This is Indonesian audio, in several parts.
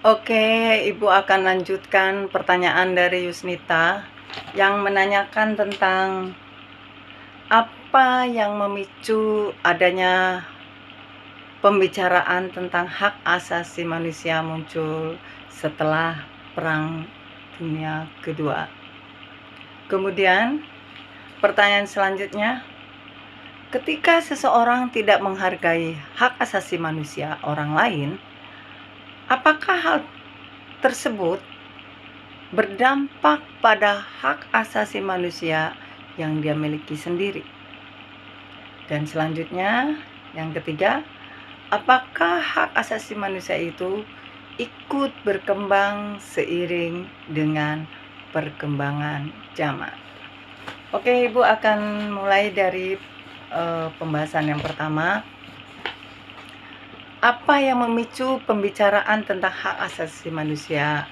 Oke, Ibu akan lanjutkan pertanyaan dari Yusnita yang menanyakan tentang apa yang memicu adanya pembicaraan tentang hak asasi manusia muncul setelah Perang Dunia Kedua. Kemudian, pertanyaan selanjutnya, ketika seseorang tidak menghargai hak asasi manusia orang lain, apakah hal tersebut berdampak pada hak asasi manusia yang dia miliki sendiri? Dan selanjutnya, yang ketiga, apakah hak asasi manusia itu ikut berkembang seiring dengan perkembangan zaman? Oke, Ibu akan mulai dari pembahasan yang pertama. Apa yang memicu pembicaraan tentang hak asasi manusia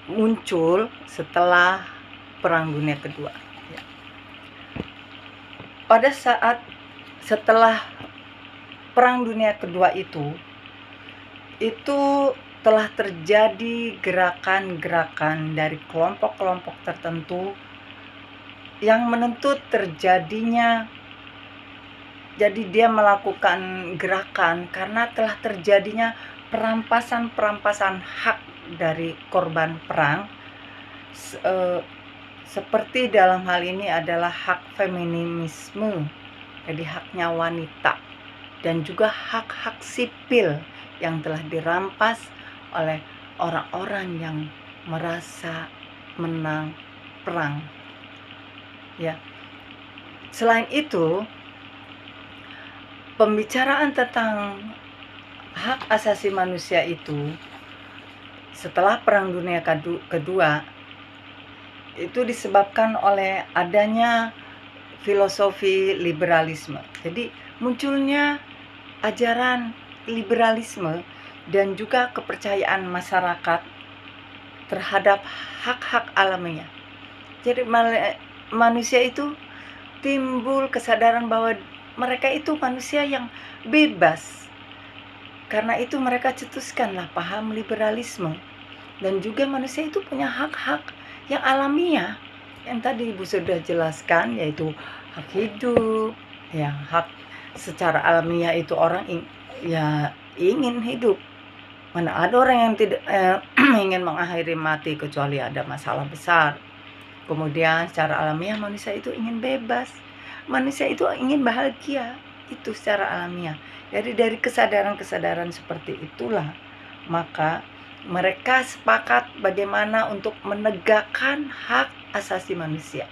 muncul setelah Perang Dunia Kedua? Ya. Pada saat setelah Perang Dunia Kedua itu telah terjadi gerakan-gerakan dari kelompok-kelompok tertentu yang menuntut terjadinya. Jadi dia melakukan gerakan karena telah terjadinya perampasan hak dari korban perang, seperti dalam hal ini adalah hak feminisme, jadi haknya wanita, dan juga hak-hak sipil yang telah dirampas oleh orang-orang yang merasa menang perang. Ya. Selain itu, pembicaraan tentang hak asasi manusia itu setelah Perang Dunia Kedua itu disebabkan oleh adanya filosofi liberalisme. Jadi munculnya ajaran liberalisme dan juga kepercayaan masyarakat terhadap hak-hak alamiah. Jadi manusia itu timbul kesadaran bahwa mereka itu manusia yang bebas. Karena itu mereka cetuskanlah paham liberalisme. Dan juga manusia itu punya hak-hak yang alamiah yang tadi Ibu sudah jelaskan, yaitu hak hidup, ya, hak secara alamiah itu orang ingin hidup. Mana ada orang yang tidak ingin mengakhiri mati kecuali ada masalah besar. Kemudian secara alamiah manusia itu ingin bebas. Manusia itu ingin bahagia, itu secara alamiah. Jadi dari kesadaran-kesadaran seperti itulah maka mereka sepakat bagaimana untuk menegakkan hak asasi manusia.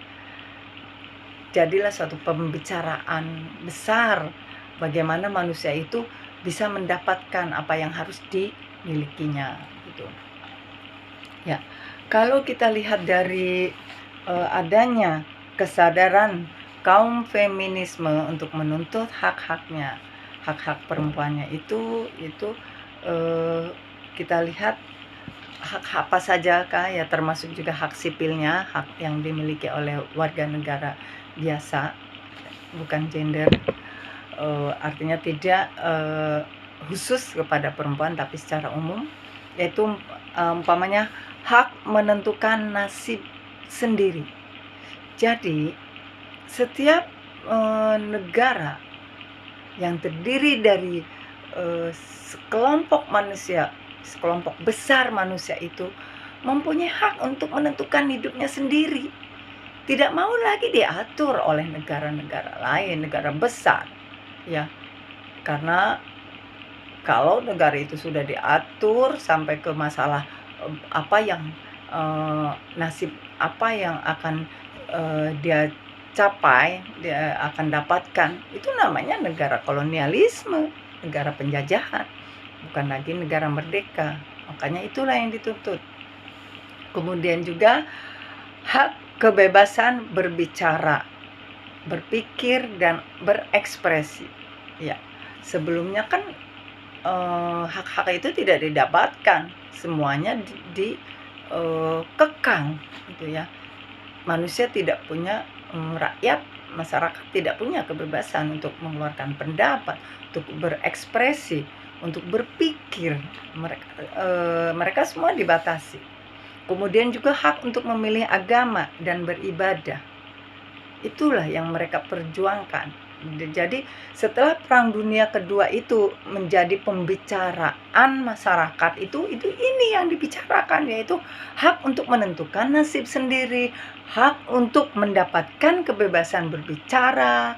Jadilah suatu pembicaraan besar bagaimana manusia itu bisa mendapatkan apa yang harus dimilikinya, gitu. Ya, kalau kita lihat dari adanya kesadaran kaum feminisme untuk menuntut hak-haknya, hak-hak perempuannya itu kita lihat hak apa saja kah, ya, termasuk juga hak sipilnya, hak yang dimiliki oleh warga negara biasa, bukan gender, artinya tidak khusus kepada perempuan tapi secara umum, yaitu umpamanya hak menentukan nasib sendiri. Jadi setiap negara yang terdiri dari sekelompok manusia, sekelompok besar manusia itu mempunyai hak untuk menentukan hidupnya sendiri. Tidak mau lagi diatur oleh negara-negara lain, negara besar, ya. Karena kalau negara itu sudah diatur sampai ke masalah apa yang nasib apa yang akan dia capai, dia akan dapatkan, itu namanya negara kolonialisme, negara penjajahan, bukan lagi negara merdeka. Makanya itulah yang dituntut. Kemudian juga hak kebebasan berbicara, berpikir dan berekspresi. Ya, sebelumnya kan hak-hak itu tidak didapatkan, semuanya dikekang, gitu ya. Manusia tidak punya, rakyat, masyarakat tidak punya kebebasan untuk mengeluarkan pendapat, untuk berekspresi, untuk berpikir, mereka semua dibatasi. Kemudian juga hak untuk memilih agama dan beribadah. Itulah yang mereka perjuangkan. Jadi setelah Perang Dunia Kedua itu menjadi pembicaraan masyarakat, itu ini yang dibicarakan, yaitu hak untuk menentukan nasib sendiri, hak untuk mendapatkan kebebasan berbicara,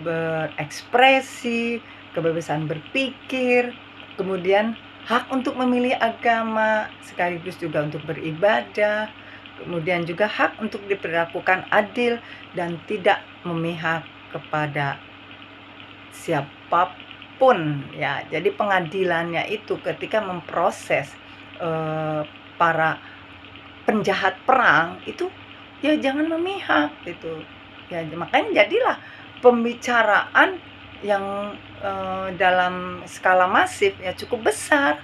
berekspresi, kebebasan berpikir, kemudian hak untuk memilih agama, sekaligus juga untuk beribadah, kemudian juga hak untuk diperlakukan adil dan tidak memihak kepada siapapun, ya. Jadi pengadilannya itu ketika memproses para penjahat perang itu, ya jangan memihak gitu. Ya makanya jadilah pembicaraan yang dalam skala masif ya cukup besar.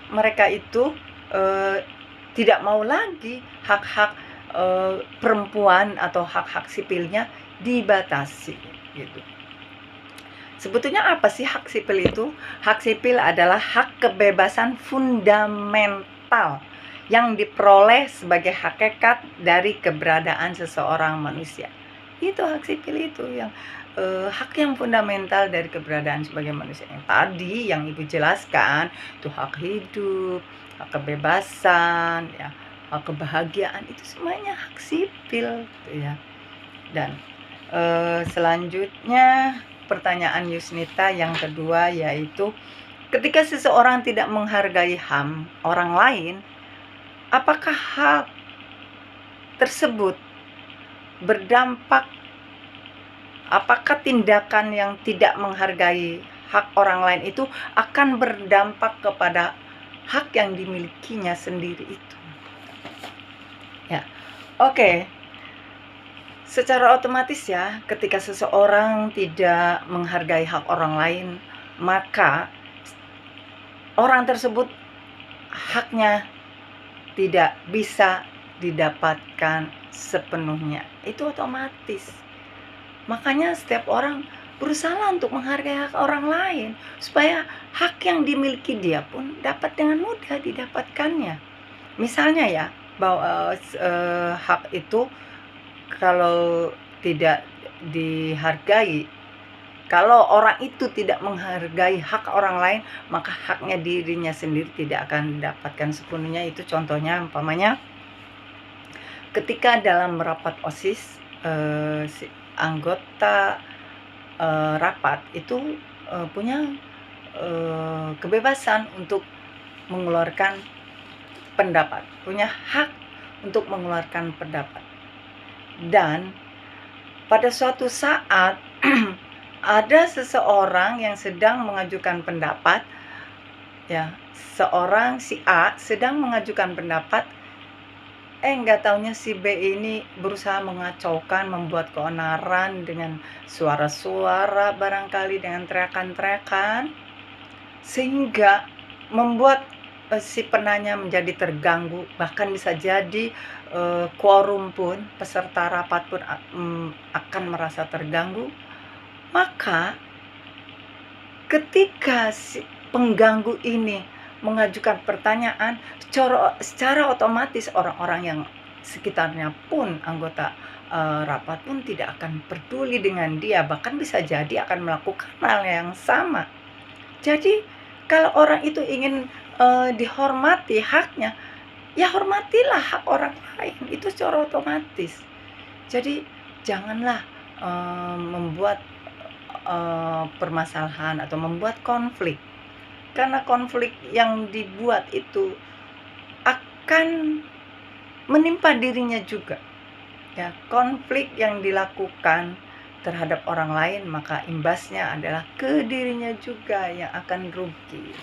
Mereka itu tidak mau lagi hak-hak perempuan atau hak-hak sipilnya dibatasi gitu. Sebetulnya apa sih hak sipil itu? Hak sipil adalah hak kebebasan fundamental yang diperoleh sebagai hakikat dari keberadaan seseorang manusia. Itu hak sipil itu, yang hak yang fundamental dari keberadaan sebagai manusia. Yang tadi yang Ibu jelaskan itu hak hidup, hak kebebasan, ya, hak kebahagiaan, itu semuanya hak sipil gitu ya. Dan selanjutnya pertanyaan Yusnita yang kedua, yaitu ketika seseorang tidak menghargai HAM orang lain, apakah hak tersebut berdampak, apakah tindakan yang tidak menghargai hak orang lain itu akan berdampak kepada hak yang dimilikinya sendiri itu? Ya, oke. Secara otomatis ya, ketika seseorang tidak menghargai hak orang lain, maka orang tersebut haknya tidak bisa didapatkan sepenuhnya. Itu otomatis. Makanya setiap orang berusaha untuk menghargai hak orang lain, supaya hak yang dimiliki dia pun dapat dengan mudah didapatkannya. Misalnya ya, bahwa hak itu kalau tidak dihargai, kalau orang itu tidak menghargai hak orang lain, maka haknya dirinya sendiri tidak akan didapatkan sepenuhnya. Itu contohnya, umpamanya ketika dalam rapat OSIS, si anggota rapat itu punya kebebasan untuk mengeluarkan pendapat, punya hak untuk mengeluarkan pendapat. Dan pada suatu saat ada seseorang yang sedang mengajukan pendapat, ya, seorang si A sedang mengajukan pendapat, nggak taunya si B ini berusaha mengacaukan, membuat keonaran dengan suara-suara, barangkali dengan teriakan-teriakan, sehingga membuat si penanya menjadi terganggu, bahkan bisa jadi quorum pun, peserta rapat pun akan merasa terganggu. Maka ketika si pengganggu ini mengajukan pertanyaan, secara otomatis orang-orang yang sekitarnya pun, anggota rapat pun tidak akan peduli dengan dia, bahkan bisa jadi akan melakukan hal yang sama. Jadi kalau orang itu ingin dihormati haknya, ya hormatilah hak orang lain, itu secara otomatis. Jadi janganlah membuat permasalahan atau membuat konflik, karena konflik yang dibuat itu akan menimpa dirinya juga. Ya, konflik yang dilakukan terhadap orang lain, maka imbasnya adalah ke dirinya juga yang akan rugi.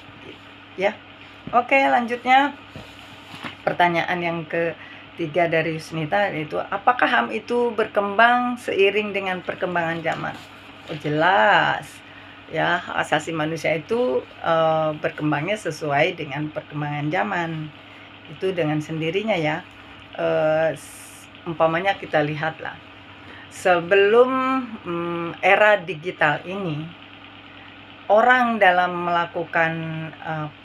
Ya, oke, lanjutnya pertanyaan yang ketiga dari Yusnita, yaitu apakah HAM itu berkembang seiring dengan perkembangan zaman? Oh, jelas ya, hak asasi manusia itu berkembangnya sesuai dengan perkembangan zaman. Itu dengan sendirinya ya. Umpamanya kita lihatlah, sebelum era digital ini, orang dalam melakukan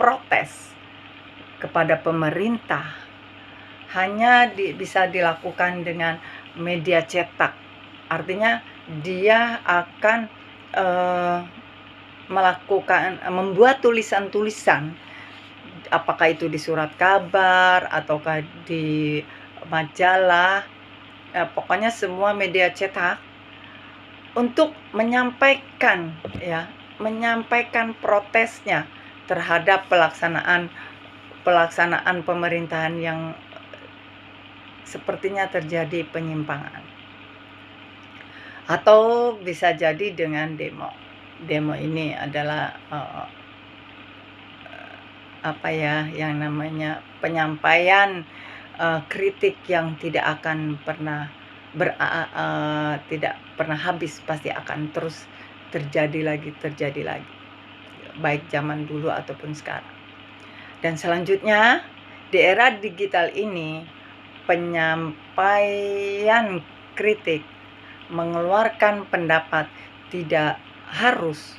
protes kepada pemerintah hanya bisa dilakukan dengan media cetak. Artinya dia akan membuat tulisan-tulisan, apakah itu di surat kabar ataukah di majalah, pokoknya semua media cetak, untuk menyampaikan protesnya terhadap pelaksanaan pemerintahan yang sepertinya terjadi penyimpangan. Atau bisa jadi dengan demo. Demo ini adalah yang namanya penyampaian kritik yang tidak akan pernah tidak pernah habis, pasti akan terus terjadi lagi, baik zaman dulu ataupun sekarang. Dan selanjutnya, di era digital ini, penyampaian kritik, mengeluarkan pendapat tidak harus,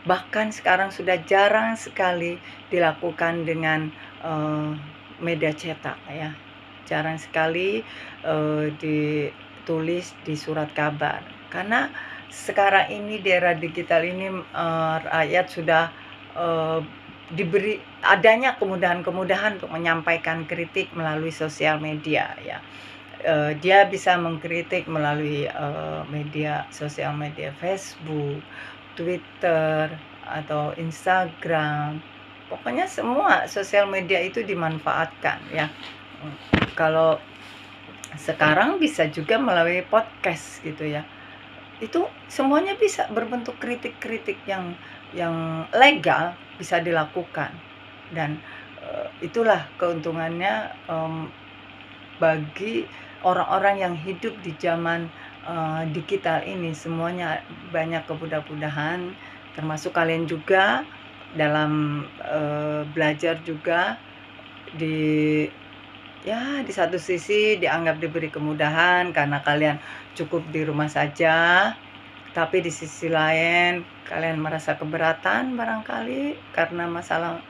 bahkan sekarang sudah jarang sekali dilakukan dengan media cetak ya. Jarang sekali ditulis di surat kabar, karena sekarang ini di era digital ini rakyat sudah diberi adanya kemudahan-kemudahan untuk menyampaikan kritik melalui sosial media ya. Dia bisa mengkritik melalui sosial media Facebook, Twitter, atau Instagram. Pokoknya semua sosial media itu dimanfaatkan ya. Kalau sekarang bisa juga melalui podcast gitu ya. Itu semuanya bisa berbentuk kritik-kritik yang legal, bisa dilakukan. Dan itulah keuntungannya bagi orang-orang yang hidup di zaman digital ini. Semuanya banyak kemudahan, termasuk kalian juga dalam belajar juga di satu sisi dianggap diberi kemudahan karena kalian cukup di rumah saja, tapi di sisi lain kalian merasa keberatan barangkali karena masalah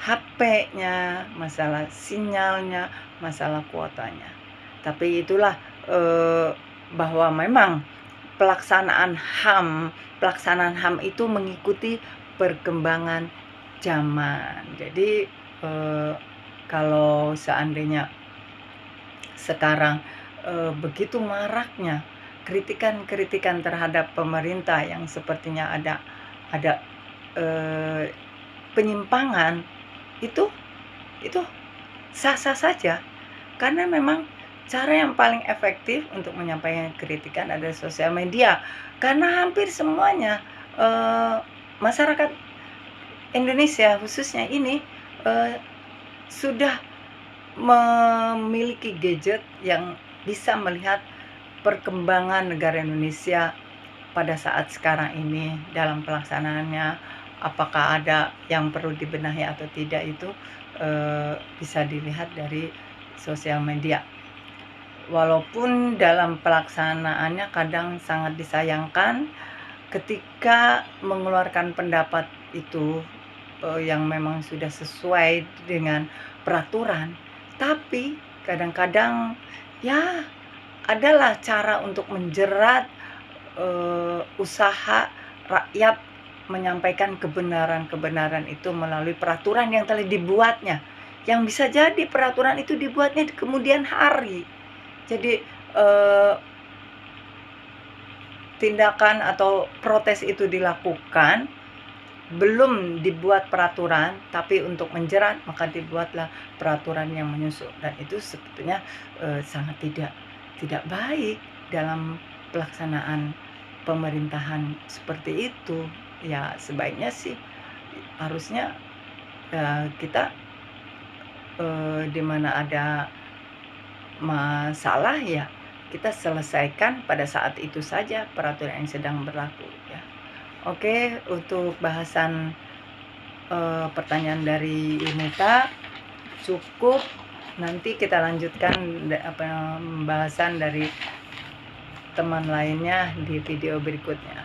HP-nya, masalah sinyalnya, masalah kuotanya. Tapi itulah bahwa memang pelaksanaan HAM itu mengikuti perkembangan zaman. Jadi kalau seandainya sekarang begitu maraknya kritikan terhadap pemerintah yang sepertinya ada penyimpangan, itu sah-sah saja, karena memang cara yang paling efektif untuk menyampaikan kritikan adalah sosial media, karena hampir semuanya masyarakat Indonesia khususnya ini sudah memiliki gadget yang bisa melihat perkembangan negara Indonesia pada saat sekarang ini dalam pelaksanaannya, apakah ada yang perlu dibenahi atau tidak, itu bisa dilihat dari sosial media. Walaupun dalam pelaksanaannya kadang sangat disayangkan ketika mengeluarkan pendapat itu yang memang sudah sesuai dengan peraturan, tapi kadang-kadang ya adalah cara untuk menjerat usaha rakyat menyampaikan kebenaran itu melalui peraturan yang telah dibuatnya, yang bisa jadi peraturan itu dibuatnya di kemudian hari. Jadi tindakan atau protes itu dilakukan belum dibuat peraturan, tapi untuk menjerat maka dibuatlah peraturan yang menyusul, dan itu sebetulnya sangat tidak baik dalam pelaksanaan pemerintahan seperti itu. Ya sebaiknya sih harusnya kita di mana ada masalah ya kita selesaikan pada saat itu saja peraturan yang sedang berlaku ya. Oke, untuk bahasan pertanyaan dari Ineta cukup. Nanti kita lanjutkan pembahasan dari teman lainnya di video berikutnya.